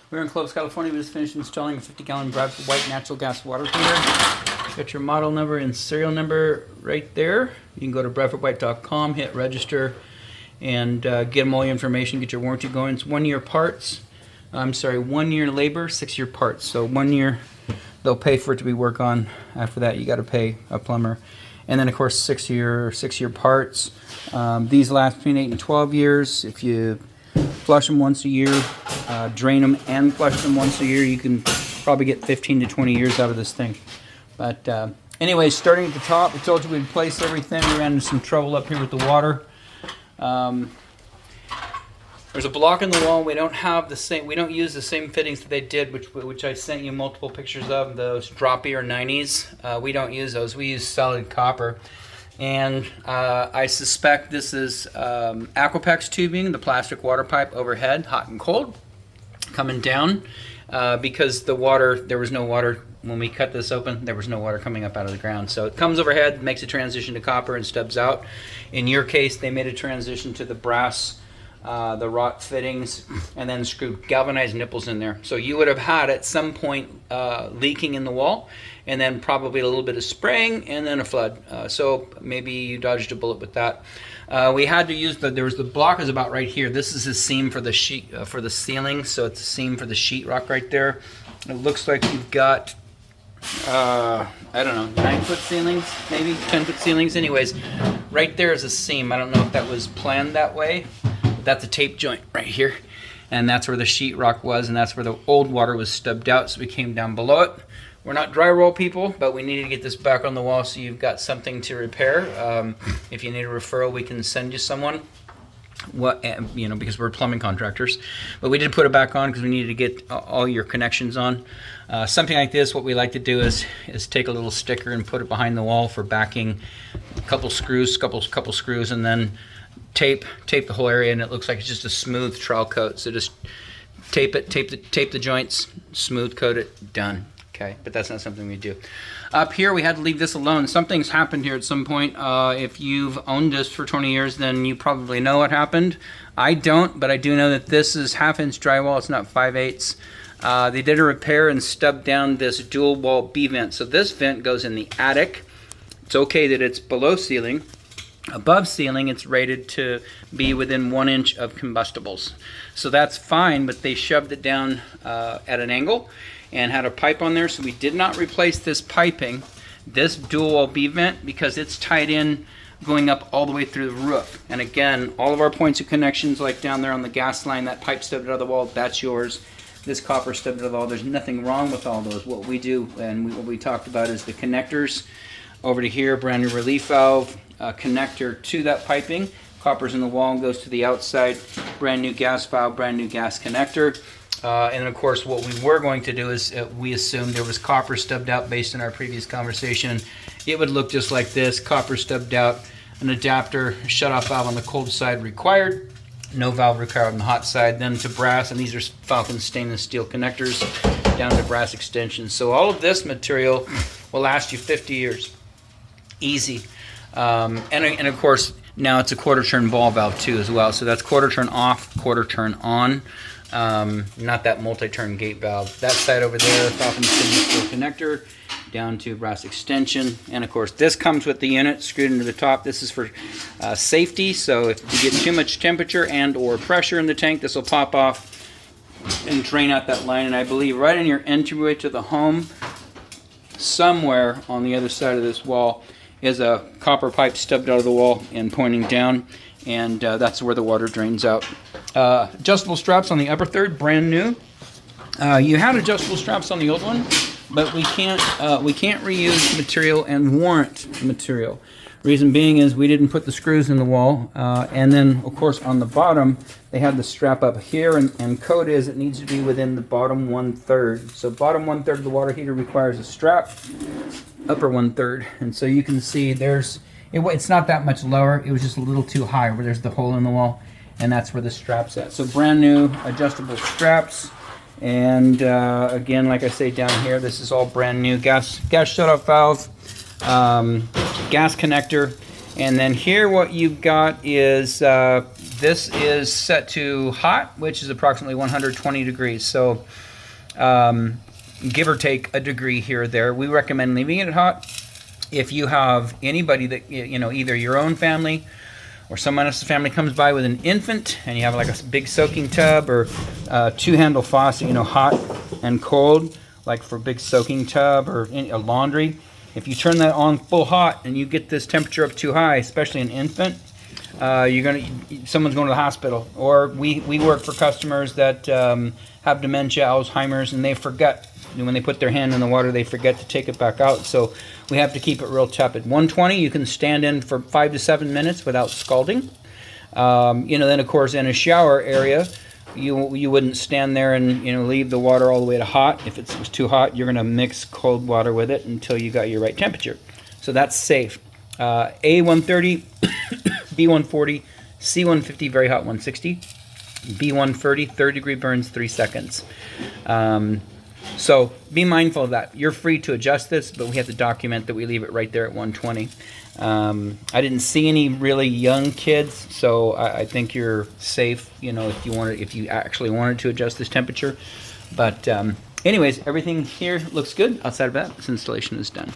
We're in Clovis, California. We just finished installing a 50-gallon Bradford White natural gas water heater. Got your model number and serial number right there. You can go to bradfordwhite.com, hit register, and get them all your information, get your warranty going. It's 1 year parts. I'm sorry, 1 year labor, 6 year parts. So 1 year, they'll pay for it to be work on. After that, you got to pay a plumber. And then, of course, 6 year parts. These last between 8 and 12 years. If you flush them once a year, drain them and flush them once a year, you can probably get 15 to 20 years out of this thing. But anyway, starting at the top, I told you we'd place everything. We ran into some trouble up here with the water. There's a block in the wall. We don't have the same. We don't use the same fittings that they did, which I sent you multiple pictures of. Those droppy or 90s. We don't use those. We use solid copper. And I suspect this is Aquapex tubing, the plastic water pipe overhead, hot and cold, coming down because the water, there was no water when we cut this open. There was no water coming up out of the ground. So it comes overhead, makes a transition to copper and stubs out. In your case, they made a transition to the brass, the wrought fittings, and then screwed galvanized nipples in there. So you would have had at some point leaking in the wall, and then probably a little bit of spraying, and then a flood. So maybe you dodged a bullet with that. We had to use the block is about right here. This is a seam for the sheet for the ceiling, so it's a seam for the sheetrock right there. It looks like you've got I don't know, 9-foot ceilings, maybe 10-foot ceilings. Anyways, right there is a seam. I don't know if that was planned that way. That's a tape joint right here, and that's where the sheetrock was, and that's where the old water was stubbed out, so we came down below it. We're not drywall people, but we needed to get this back on the wall so you've got something to repair. If you need a referral, we can send you someone. Because we're plumbing contractors. But we did put it back on because we needed to get all your connections on. Something like this, what we like to do is take a little sticker and put it behind the wall for backing, a couple screws, couple screws, and then tape the whole area, and it looks like it's just a smooth trowel coat. So just tape the joints, smooth coat it, done. Okay, but that's not something we do. Up here, we had to leave this alone. Something's happened here at some point. If you've owned this for 20 years, then you probably know what happened. I don't, but I do know that this is 1/2-inch drywall. It's not 5/8. They did a repair and stubbed down this dual wall B vent. So this vent goes in the attic. It's okay that it's below ceiling. Above ceiling, it's rated to be within 1 inch of combustibles. So that's fine, but they shoved it down at an angle and had a pipe on there, so we did not replace this piping, this dual wall B vent, because it's tied in going up all the way through the roof. And again, all of our points of connections, like down there on the gas line, that pipe stubbed out of the wall, that's yours. This copper stubbed out of the wall, there's nothing wrong with all those. What we do, and what we talked about, is the connectors. Over to here, brand new relief valve, connector to that piping. Copper's in the wall and goes to the outside. Brand new gas valve, brand new gas connector. And then, of course, what we were going to do is we assumed there was copper stubbed out based on our previous conversation. It would look just like this, copper stubbed out, an adapter, shutoff valve on the cold side required, no valve required on the hot side, then to brass, and these are Falcon stainless steel connectors, down to brass extensions. So all of this material will last you 50 years. Easy. And of course, now it's a quarter turn ball valve too as well. So that's quarter turn off, quarter turn on. Not that multi-turn gate valve. That side over there, Falcon stainless steel connector, down to brass extension. And of course, this comes with the unit screwed into the top. This is for safety. So if you get too much temperature and or pressure in the tank, this will pop off and drain out that line. And I believe right in your entryway to the home, somewhere on the other side of this wall, is a copper pipe stubbed out of the wall and pointing down, and that's where the water drains out. Adjustable straps on the upper third, brand new. You had adjustable straps on the old one, but we can't reuse material and warrant material. Reason being is we didn't put the screws in the wall, and then of course on the bottom they had the strap up here, and code is it needs to be within the bottom 1/3. So bottom 1/3 of the water heater requires a strap, upper 1/3, and so you can see it's not that much lower. It was just a little too high where there's the hole in the wall, and that's where the strap's at. So brand new adjustable straps, and again, like I say down here, this is all brand new gas shutoff valve. Gas connector, and then here what you've got is This is set to hot, which is approximately 120 degrees. So give or take a degree here or there. We recommend leaving it hot. If you have anybody that, you know, either your own family or someone else's family comes by with an infant and you have like a big soaking tub or a 2-handle faucet, you know, hot and cold, like for a big soaking tub or a laundry, if you turn that on full hot and you get this temperature up too high, especially an infant, someone's going to the hospital. Or we work for customers that have dementia, Alzheimer's, and they forget. When they put their hand in the water, they forget to take it back out. So we have to keep it real tepid. 120, you can stand in for 5 to 7 minutes without scalding. You know, then of course in a shower area, you wouldn't stand there and, you know, leave the water all the way to hot. If it was too hot, you're going to mix cold water with it until you got your right temperature. So that's safe. A130, B140, C150, very hot 160, B130, third degree burns 3 seconds. So be mindful of that. You're free to adjust this, but we have to document that we leave it right there at 120. I didn't see any really young kids, so I think you're safe, you know, if you actually wanted to adjust this temperature. But anyways, everything here looks good. Outside of that, this installation is done.